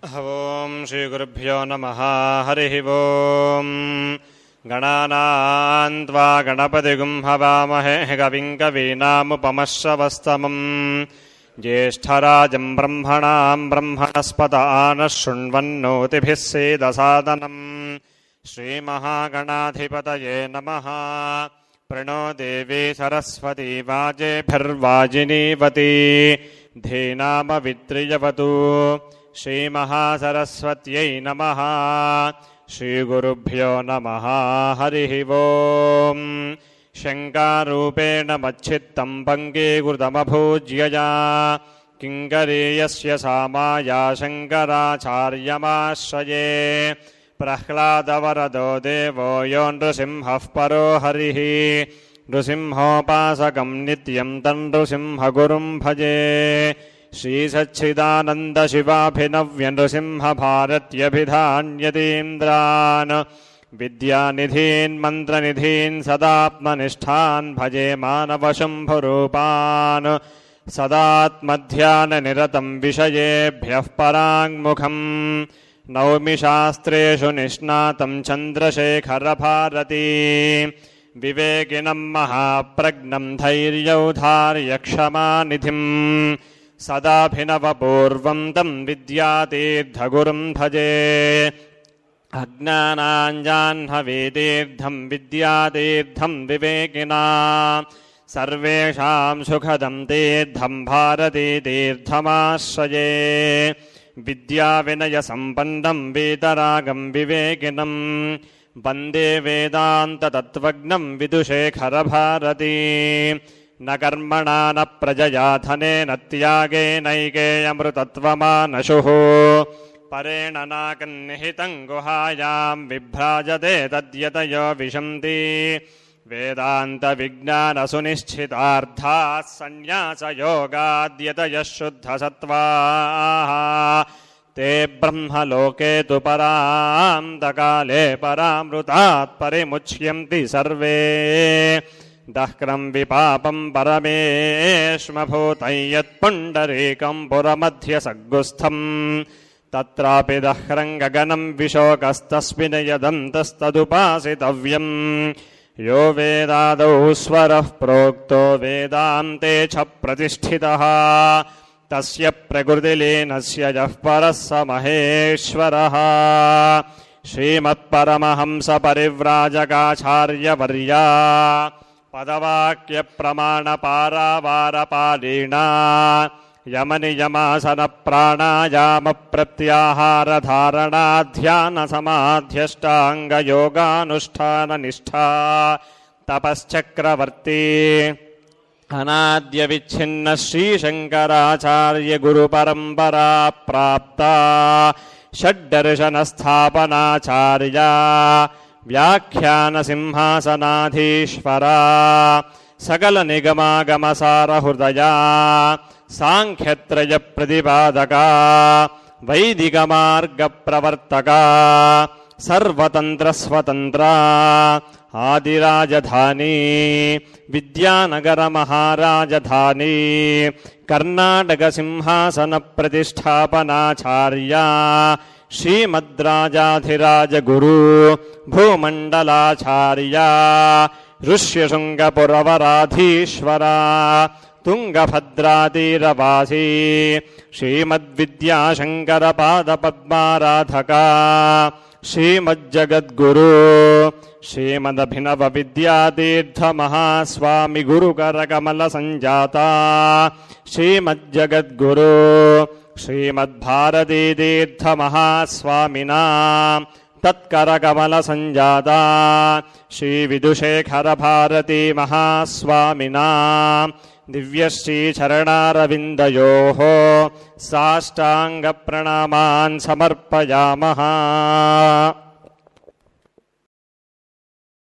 ओं श्रीगुरुभ्यो नमः। हरिः ओं। गणानां त्वा गणपतिगुं हवामहे कविं कवीनामुपमश्रवस्तमम् ज्येष्ठराजं ब्रह्मणां ब्रह्मणस्पत आनः शृण्वन्नोतिभिः सीदसादनम्। श्रीमहागणाधिपतये नमः। प्रणो देवी सरस्वती वाजेभिर्वाजिनीवती धीनामवित्रियवतु। श्रीमहासरस्वत्यै नमः। श्रीगुरुभ्यो नमः। हरिः ओं। शङ्कारूपेण मच्छित्तं पङ्गीकृतमभूज्यया किङ्करीयस्य सामाया शङ्कराचार्यमाश्रये। प्रह्लादवरदो देवो यो नृसिंहः परो हरिः। नृसिंहोपासकं नित्यं तं नृसिंहगुरुं भजे। श्रीसच्चिदानन्दशिवाभिनव्य नृसिंहभारत्यभिधान्यतीन्द्रान् विद्यानिधीन् मन्त्रनिधीन् सदात्मनिष्ठान् भजे मानवशम्भुरूपान्। सदात्मध्याननिरतं विषयेभ्यः पराङ्मुखम् नौमि शास्त्रेषु निष्णातं चन्द्रशेखरभारती। विवेकिनं महाप्रज्ञं धैर्यौधार्यक्षमानिधिम् सदाभिनवपूर्वं तं विद्यातीर्थगुरुं भजे। अज्ञानाञ्जाह्नवीतीर्थं विद्यातीर्थं विवेकिना सर्वेषां सुखदं तीर्थं भारतीतीर्थमाश्रये। विद्याविनयसम्पन्नं वीतरागं विवेकिनं वन्दे वेदान्ततत्त्वज्ञं विदुशेखरभारती। न कर्मणा न प्रजया धनेन त्यागेनैकेयमृतत्वमानशुः परेण नाकन्निहितं गुहायां विभ्राजते तद्यतयो विशन्ति। वेदान्तविज्ञानसुनिश्चितार्थाः सन्न्यासयोगाद्यतयः शुद्धसत्त्वाः ते ब्रह्मलोके तु परान्तकाले परामृतात् परिमुच्यन्ति सर्वे। दह्क्रं विपापं परमेश्मभूतं यत्पुण्डरीकं पुरमध्यसग्गुस्थं तत्रापि दह्रं गगनं विशोकस्तस्मिन् यदन्तस्तदुपासितव्यम्। यो वेदादौ स्वरः प्रोक्तो वेदान्ते च प्रतिष्ठितः तस्य प्रकृतिलीनस्य यः परः स महेश्वरः। श्रीमत्परमहंसपरिव्राजकाचार्यवर्या पदवाक्यप्रमाणपारावारपालीना यमनियमासनप्राणायामप्रत्याहारधारणाध्यानसमाध्यष्टाङ्गयोगानुष्ठाननिष्ठा तपश्चक्रवर्ती अनाद्यविच्छिन्न श्रीशङ्कराचार्यगुरुपरम्परा प्राप्ता षड्दर्शनस्थापनाचार्या व्याख्यानसिंहासनाधीश्वरा सकलनिगमागमसारहृदया साङ्ख्यत्रयप्रतिपादका वैदिकमार्गप्रवर्तका सर्वतन्त्रस्वतन्त्रा आदिराजधानी विद्यानगरमहाराजधानी कर्नाटकसिंहासनप्रतिष्ठापनाचार्या श्रीमद्राजाधिराजगुरु भूमण्डलाचार्या ऋष्यशृङ्गपुरवराधीश्वरा तुङ्गभद्रातीरवासी श्रीमद्विद्याशङ्करपादपद्माराधका श्रीमज्जगद्गुरु श्रीमदभिनवविद्यातीर्थमहास्वामि गुरुकरकमलसञ्जाता श्रीमज्जगद्गुरु श्रीमद्भारतीतीर्थमहास्वामिना तत्करकमलसञ्जाता श्रीविदुशेखरभारती महास्वामिना दिव्यश्रीचरणारविन्दयोः साष्टाङ्गप्रणामान् समर्पयामः।